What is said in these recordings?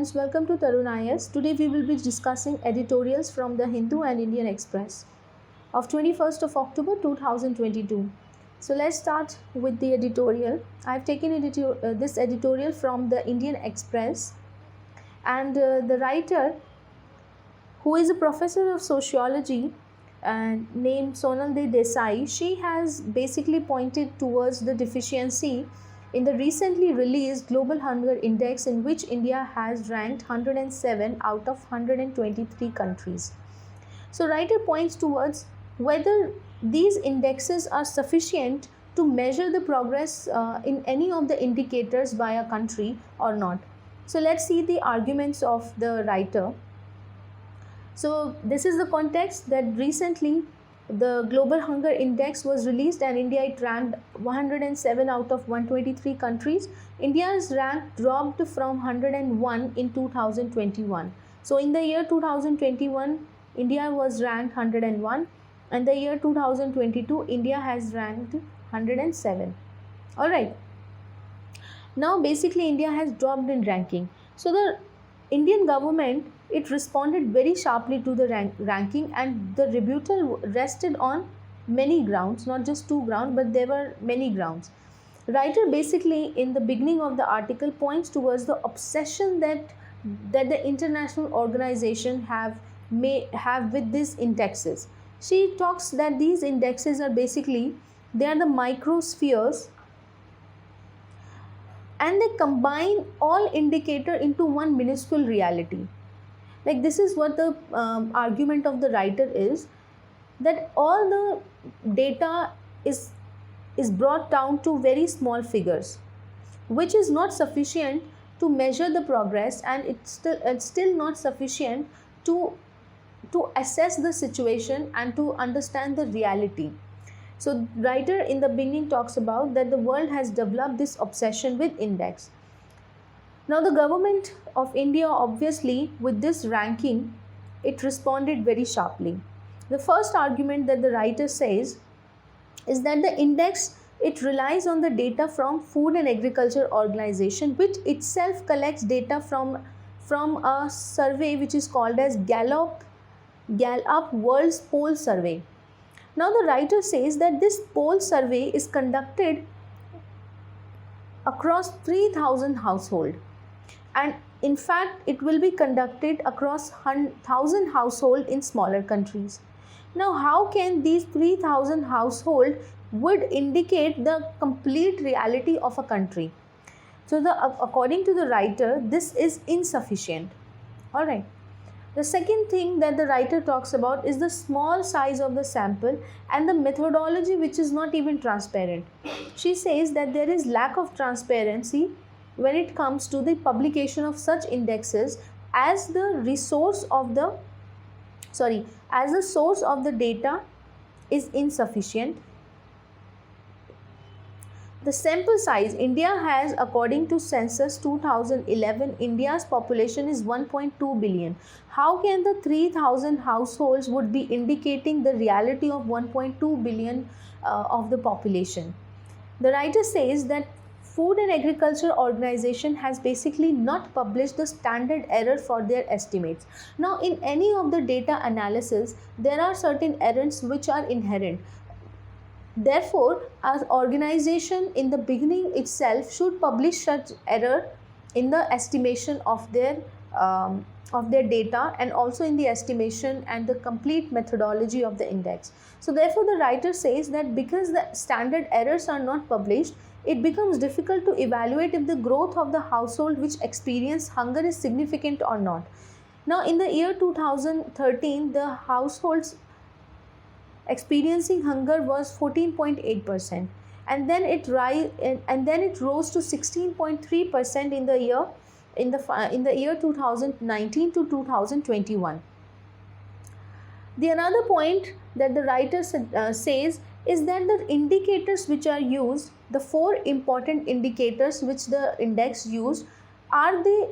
friends, welcome to Tarun IS. Today we will be discussing editorials from the Hindu and Indian Express of 21st of October 2022. So let's start with the editorial. I've taken this editorial from the Indian Express, and the writer, who is a professor of sociology named Sonal Desai, she has basically pointed towards the deficiency in the recently released Global Hunger Index, in which India has ranked 107 out of 123 countries. So writer points towards whether these indexes are sufficient to measure the progress in any of the indicators by a country or not. So let's see the arguments of the writer. So this is the context that recently the Global Hunger Index was released, and India it ranked 107 out of 123 countries. India's rank dropped from 101 in 2021. So in the year 2021, India was ranked 101, and the year 2022, India has ranked 107. All right. Now basically India has dropped in ranking. So the Indian government, it responded very sharply to the ranking, and the rebuttal rested on many grounds, not just two grounds, but there were many grounds. Writer basically in the beginning of the article points towards the obsession that the international organization may have with these indexes. She talks that these indexes are basically, they are the microspheres, and they combine all indicator into one minuscule reality. Like, this is what the argument of the writer is, that all the data is brought down to very small figures, which is not sufficient to measure the progress, and it's still not sufficient to assess the situation and to understand the reality. So writer in the beginning talks about that the world has developed this obsession with index. Now the government of India, obviously with this ranking, it responded very sharply. The first argument that the writer says is that the index, it relies on the data from Food and Agriculture Organization, which itself collects data from a survey which is called as Gallup World Poll Survey. Now the writer says that this poll survey is conducted across 3,000 households, and in fact it will be conducted across 1,000 households in smaller countries. Now how can these 3,000 households would indicate the complete reality of a country? So according to the writer, this is insufficient. All right. The second thing that the writer talks about is the small size of the sample and the methodology, which is not even transparent. She says that there is lack of transparency when it comes to the publication of such indexes, as the source of the data is insufficient. The sample size, India has, according to census 2011, India's population is 1.2 billion. How can the 3,000 households would be indicating the reality of 1.2 billion of the population? The writer says that Food and Agriculture Organization has basically not published the standard error for their estimates. Now in any of the data analysis, there are certain errors which are inherent. Therefore, our organization in the beginning itself should publish such error in the estimation of their data, and also in the estimation and the complete methodology of the index. So therefore, the writer says that because the standard errors are not published, it becomes difficult to evaluate if the growth of the household which experience hunger is significant or not. Now in the year 2013, the households experiencing hunger was 14.8%, and then it rose to 16.3% in the year 2019 to 2021. The another point that the writer says is that the indicators which are used, the four important indicators which the index used, are they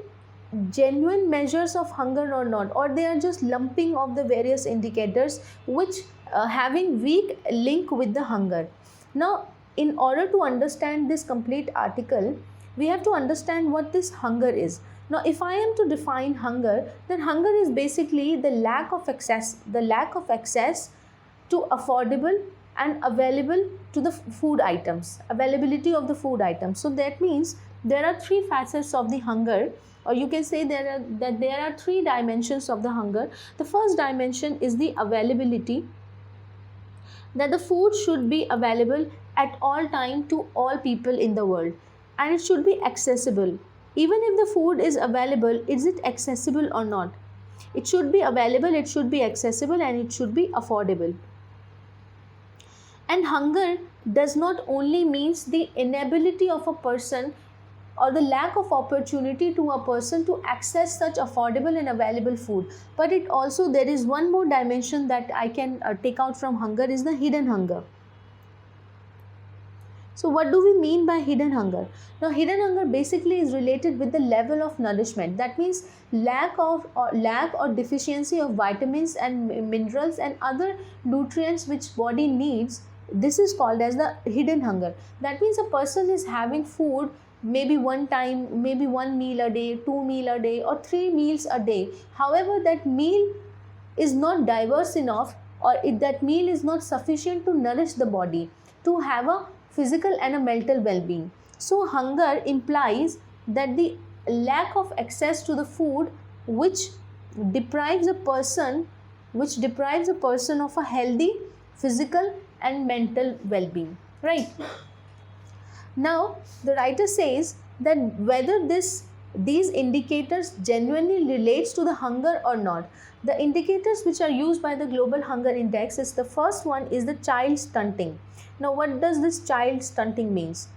genuine measures of hunger or not, or they are just lumping of the various indicators which having weak link with the hunger. Now in order to understand this complete article, we have to understand what this hunger is. Now if I am to define hunger, then hunger is basically the lack of access to affordable and available to the food items, availability of the food items. So that means there are three facets of the hunger, or you can say there are three dimensions of the hunger. The first dimension is the availability, that the food should be available at all time to all people in the world, and it should be accessible. Even if the food is available, is it accessible or not? It should be available, it should be accessible, and it should be affordable. And hunger does not only means the inability of a person or the lack of opportunity to a person to access such affordable and available food, but it also, there is one more dimension that I can take out from hunger, is the hidden hunger. So what do we mean by hidden hunger? Now hidden hunger basically is related with the level of nourishment. That means lack or deficiency of vitamins and minerals and other nutrients which body needs. This is called as the hidden hunger. That means a person is having food maybe one time, maybe one meal a day, 2 meals a day, or 3 meals a day. However, that meal is not diverse enough, or that meal is not sufficient to nourish the body, to have a physical and a mental well-being. So hunger implies that the lack of access to the food which deprives a person of a healthy physical and mental well-being, right? Now the writer says that whether these indicators genuinely relates to the hunger or not. The indicators which are used by the Global Hunger Index is, the first one is the child stunting. Now what does this child stunting means?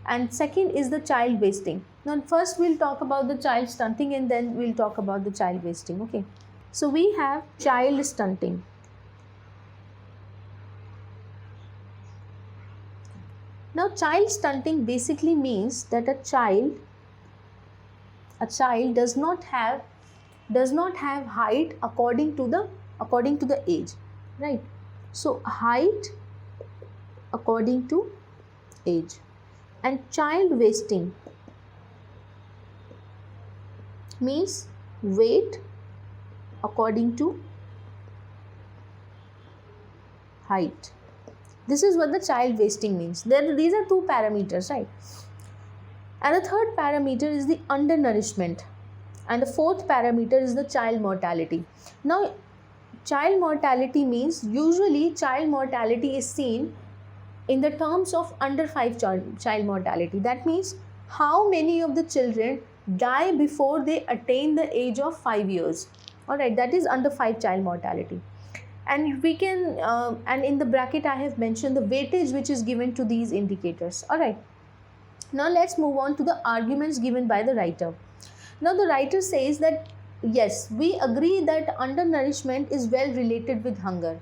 And second is the child wasting. Now first we'll talk about the child stunting and then we'll talk about the child wasting. Okay, so we have child stunting. Now child stunting basically means that a child does not have height according to the age, right? So height according to age. And child wasting means weight according to height. This is what the child wasting means. These are two parameters, right? And the third parameter is the undernourishment. And the fourth parameter is the child mortality. Now, child mortality means, usually child mortality is seen in the terms of under 5 child mortality. That means how many of the children die before they attain the age of 5 years. Alright, that is under 5 child mortality. And we can, and in the bracket I have mentioned the weightage which is given to these indicators. Alright, now let's move on to the arguments given by the writer. Now the writer says that yes, we agree that undernourishment is well related with hunger.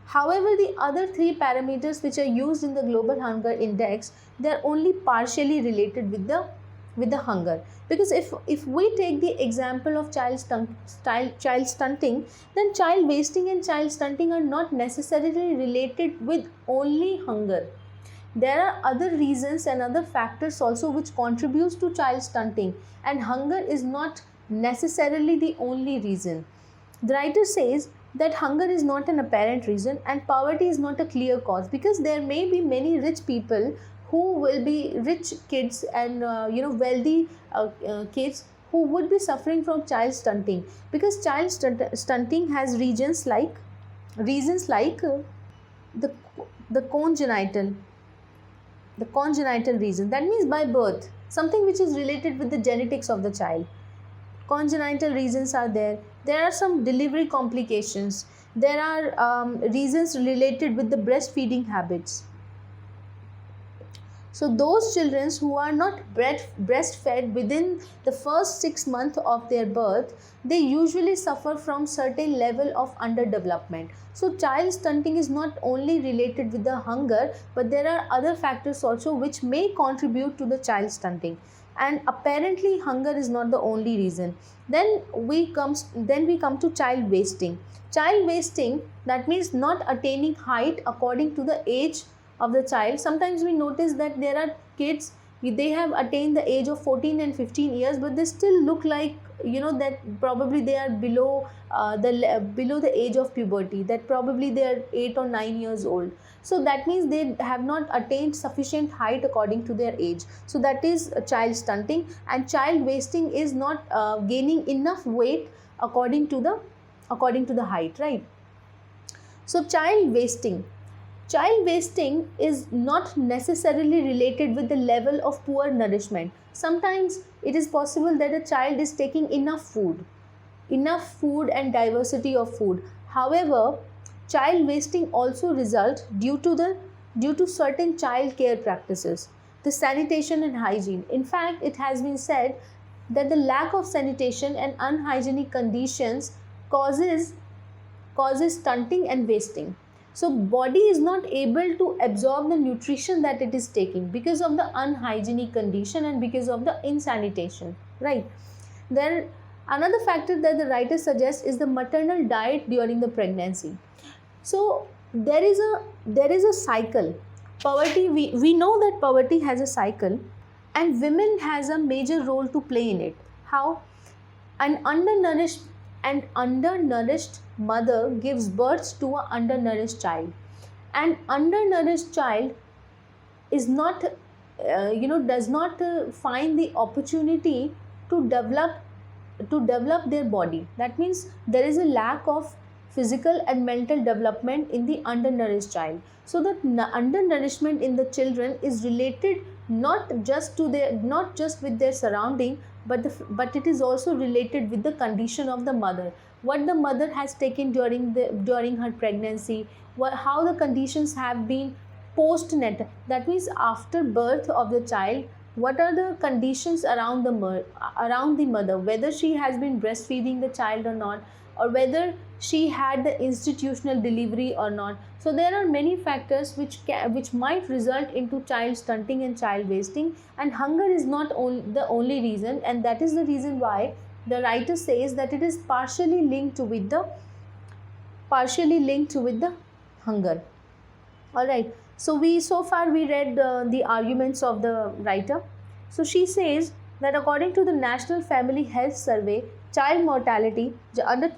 However, the other 3 parameters which are used in the Global Hunger Index, they are only partially related with the hunger. Because if we take the example of child stunting, then child wasting and child stunting are not necessarily related with only hunger. There are other reasons and other factors also which contributes to child stunting, and hunger is not necessarily the only reason. The writer says that hunger is not an apparent reason and poverty is not a clear cause, because there may be many rich people who will be rich kids and wealthy kids who would be suffering from child stunting, because child stunting has reasons like the congenital reason. That means by birth, something which is related with the genetics of the child. Congenital reasons are there. There are some delivery complications. There are reasons related with the breastfeeding habits. So those children who are not breastfed within the first 6 months of their birth, they usually suffer from certain level of underdevelopment. So child stunting is not only related with the hunger, but there are other factors also which may contribute to the child stunting. And apparently hunger is not the only reason. Then we come to child wasting. Child wasting, that means not attaining height according to the age of the child. Sometimes we notice that there are kids they have attained the age of 14 and 15 years, but they still look like, that probably they are below below the age of puberty, that probably they are 8 or 9 years old. So that means they have not attained sufficient height according to their age. So that is child stunting. And child wasting is not gaining enough weight according to the height, right? So child wasting is not necessarily related with the level of poor nourishment. Sometimes it is possible that a child is taking enough food and diversity of food. However, child wasting also results due to certain child care practices, the sanitation and hygiene. In fact, it has been said that the lack of sanitation and unhygienic conditions causes stunting and wasting. So body is not able to absorb the nutrition that it is taking because of the unhygienic condition and because of the insanitation, right? Then another factor that the writer suggests is the maternal diet during the pregnancy. So there is a cycle. Poverty, we know that poverty has a cycle, and women has a major role to play in it. How? An undernourished mother gives birth to an undernourished child. An undernourished child is not does not find the opportunity to develop their body. That means there is a lack of physical and mental development in the undernourished child. So the undernourishment in the children is related not just with their surrounding, but it is also related with the condition of the mother, what the mother has taken during her pregnancy, how the conditions have been post natal. That means after birth of the child, what are the conditions around the mother, whether she has been breastfeeding the child or not, or whether she had the institutional delivery or not. So there are many factors which might result into child stunting and child wasting, and hunger is not the only reason, and that is the reason why the writer says that it is partially linked with the hunger. All right. So far we read the arguments of the writer. So she says that according to the National Family Health Survey, child mortality,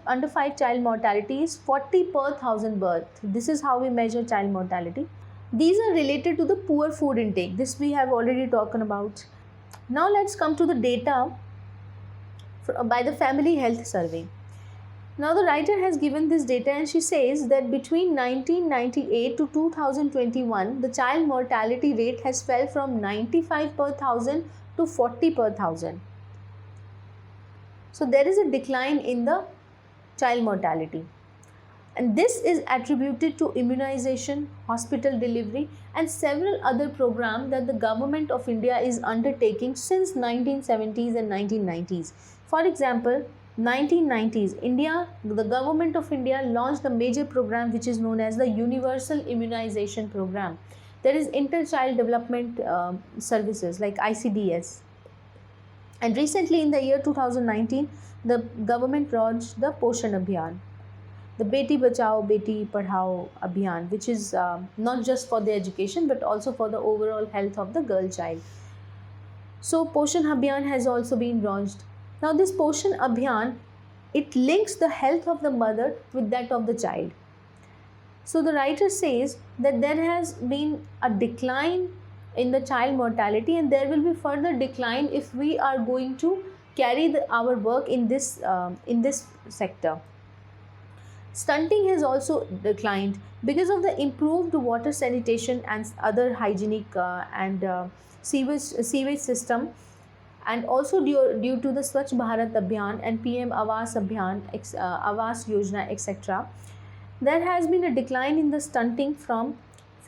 under 5 child mortality is 40 per 1000 birth. This is how we measure child mortality. These are related to the poor food intake. This we have already talked about. Now let's come to the data by the Family Health Survey. Now the writer has given this data, and she says that between 1998 to 2021, the child mortality rate has fell from 95 per 1000 to 40 per 1000. So there is a decline in the child mortality, and this is attributed to immunization, hospital delivery, and several other programs that the government of India is undertaking since 1970s and 1990s. For example, 1990s, the government of India launched a major program which is known as the Universal Immunization Program. There is Inter-Child Development Services like ICDS. And recently in the year 2019, the government launched the Poshan Abhiyan, the Beti Bachao, Beti Padhao Abhiyan, which is not just for the education but also for the overall health of the girl child. So Poshan Abhiyan has also been launched. Now this Poshan Abhiyan, it links the health of the mother with that of the child. So the writer says that there has been a decline in the child mortality, and there will be further decline if we are going to carry our work in this sector. Stunting has also declined because of the improved water sanitation and other hygienic and sewage system, and also due to the Swachh Bharat Abhiyan and PM Awas Abhiyan, Awas Yojana, etc. There has been a decline in the stunting from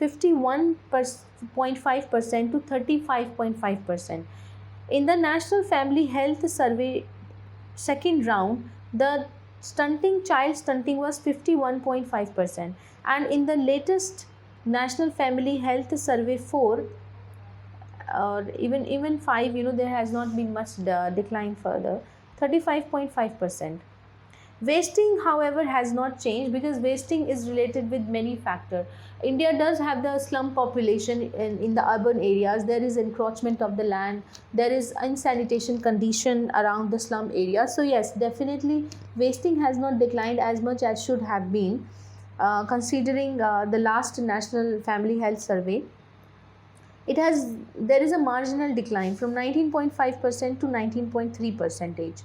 51.5% to 35.5%. In the National Family Health Survey second round, the child stunting was 51.5%, and in the latest National Family Health Survey 4 or even 5, there has not been much decline further, 35.5%. Wasting, however, has not changed, because wasting is related with many factors. India does have the slum population in the urban areas. There is encroachment of the land. There is unsanitation condition around the slum area. So yes, definitely wasting has not declined as much as should have been, considering the last National Family Health Survey. There is a marginal decline from 19.5% to 19.3%.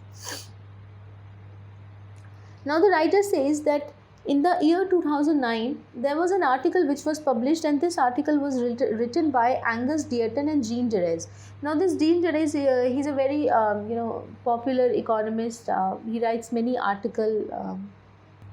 Now the writer says that in the year 2009, there was an article which was published, and this article was written by Angus Dearden and Jean Derez. Now this Jean Derez, he's a very popular economist. He writes many articles.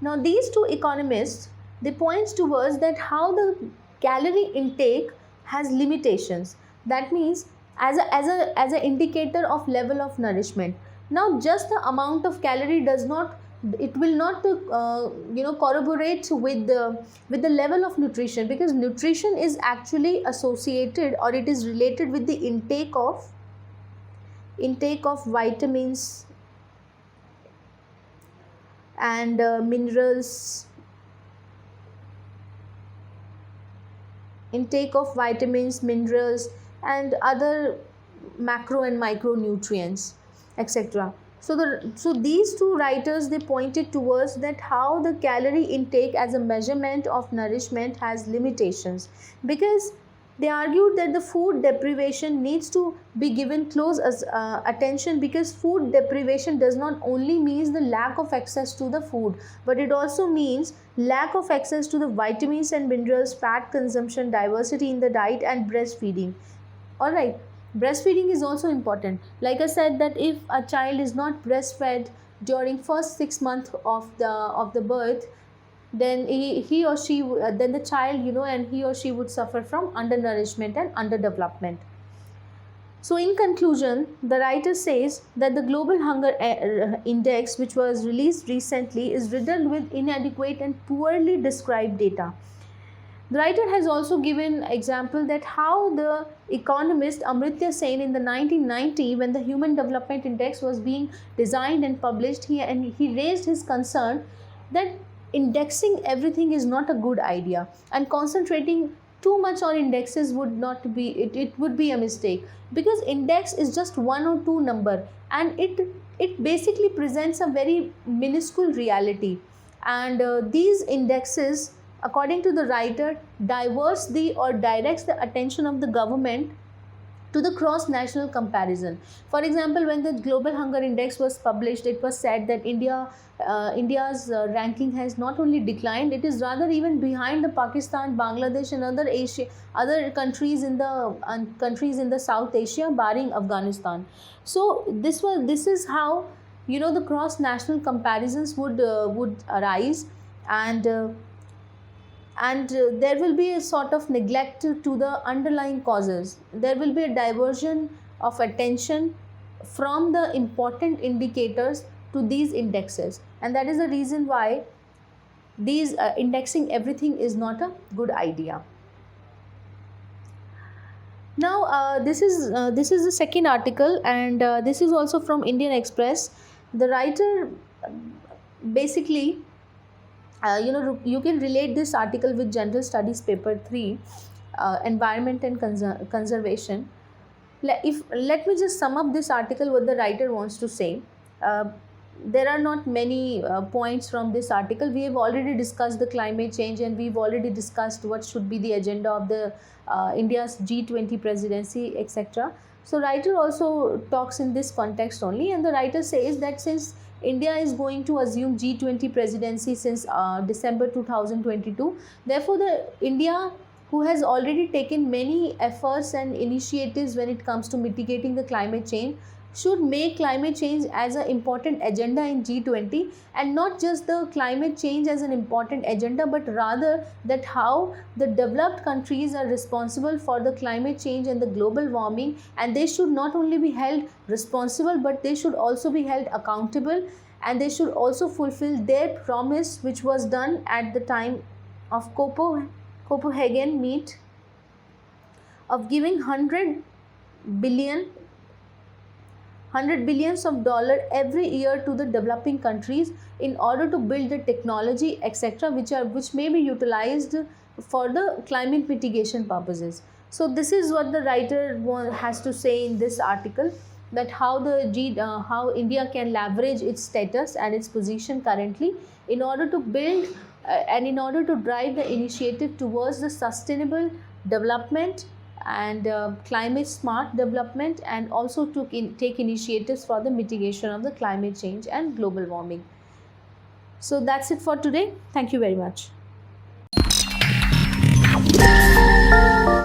Now these two economists, they point towards that how the calorie intake has limitations. That means as an indicator of level of nourishment. Now just the amount of calorie does not, it will not corroborate with the level of nutrition, because nutrition is actually associated, or it is related with the intake of vitamins and minerals, intake of vitamins, minerals, and other macro and micronutrients, etc. So these two writers, they pointed towards that how the calorie intake as a measurement of nourishment has limitations, because they argued that the food deprivation needs to be given close attention, because food deprivation does not only means the lack of access to the food, but it also means lack of access to the vitamins and minerals, fat consumption, diversity in the diet, and breastfeeding. Alright, breastfeeding is also important. Like I said, that if a child is not breastfed during first 6 months of the birth, then he or she, then the child, and he or she would suffer from undernourishment and underdevelopment. So in conclusion, the writer says that the global hunger index, which was released recently, is riddled with inadequate and poorly described data. The writer has also given example that how the economist Amartya Sen in the 1990, when the Human Development Index was being designed and published, he raised his concern that indexing everything is not a good idea, and concentrating too much on indexes would not be, it would be a mistake, because index is just one or two number, and it basically presents a very minuscule reality, and these indexes, according to the writer, directs the attention of the government to the cross-national comparison. For example, when the Global Hunger Index was published, it was said that India's ranking has not only declined, it is rather even behind the Pakistan, Bangladesh, and other countries in the South Asia, barring Afghanistan. So this is how the cross-national comparisons would arise, and there will be a sort of neglect to the underlying causes. There will be a diversion of attention from the important indicators to these indexes, and that is the reason why these indexing everything is not a good idea. Now this is the second article, and this is also from Indian Express. The writer basically you can relate this article with General Studies paper 3, environment and conservation. Let me just sum up this article, what the writer wants to say. There are not many points from this article. We have already discussed the climate change, and we've already discussed what should be the agenda of the India's G20 presidency, etc. So writer also talks in this context only, and the writer says that since India is going to assume G20 presidency since December 2022, therefore the India, who has already taken many efforts and initiatives when it comes to mitigating the climate change, should make climate change as an important agenda in G20, and not just the climate change as an important agenda, but rather that how the developed countries are responsible for the climate change and the global warming, and they should not only be held responsible, but they should also be held accountable, and they should also fulfill their promise, which was done at the time of Copenhagen meet, of giving 100 100 billions of dollar every year to the developing countries in order to build the technology, etc., which may be utilized for the climate mitigation purposes. So this is what the writer has to say in this article, that how India can leverage its status and its position currently in order to build and in order to drive the initiative towards the sustainable development and climate smart development, and also to take initiatives for the mitigation of the climate change and global warming. So that's it for today. Thank you very much.